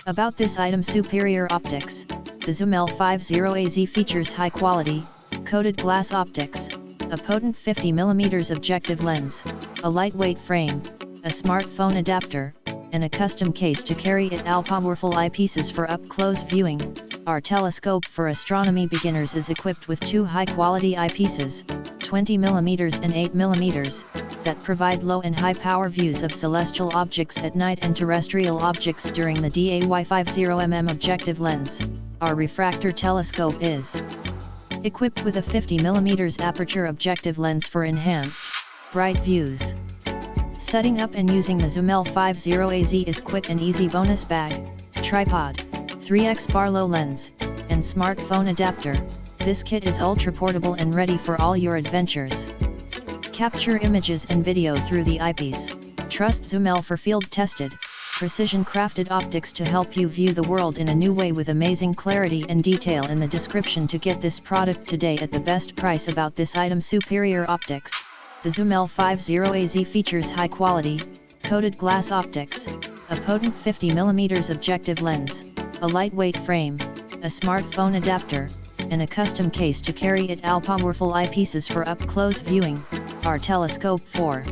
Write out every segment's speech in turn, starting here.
About this item: superior optics. The Zhumell 50AZ features high quality, coated glass optics, a potent 50mm objective lens, a lightweight frame, a smartphone adapter, and a custom case to carry it. All powerful eyepieces for up-close viewing. Our telescope for astronomy beginners is equipped with two high-quality eyepieces, 20mm and 8mm, that provide low and high-power views of celestial objects at night and terrestrial objects during the day. 50mm objective lens. Our refractor telescope is equipped with a 50mm aperture objective lens for enhanced, bright views. Setting up and using the Zhumell 50AZ is quick and easy. Bonus bag, tripod, 3x Barlow lens, and smartphone adapter. This kit is ultra portable and ready for all your adventures. Capture images and video through the eyepiece. Trust Zhumell for field-tested, precision-crafted optics to help you view the world in a new way with amazing clarity and detail. In the description to get this product today at the best price. About this item: superior optics. The Zhumell 50AZ features high-quality, coated glass optics, a potent 50mm objective lens, a lightweight frame, a smartphone adapter, and a custom case to carry it. All powerful eyepieces for up-close viewing. Our telescope for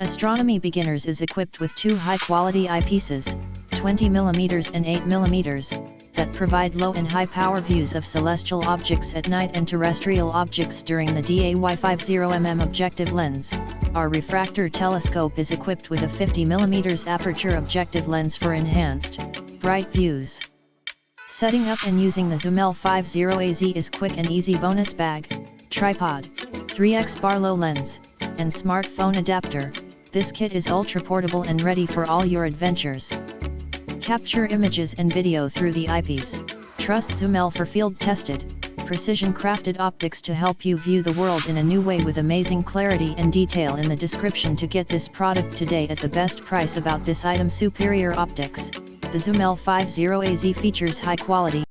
astronomy beginners is equipped with two high-quality eyepieces, 20mm and 8mm, that provide low and high-power views of celestial objects at night and terrestrial objects during the day. 50mm objective lens. Our refractor telescope is equipped with a 50mm aperture objective lens for enhanced, bright views. Setting up and using the Zhumell 50AZ is quick and easy. Bonus bag, tripod, 3x Barlow lens, and smartphone adapter. This kit is ultra portable and ready for all your adventures. Capture images and video through the eyepiece. Trust Zhumell for field-tested, precision-crafted optics to help you view the world in a new way with amazing clarity and detail. In the description to get this product today at the best price. About this item: superior optics. The Zhumell 50AZ features high-quality,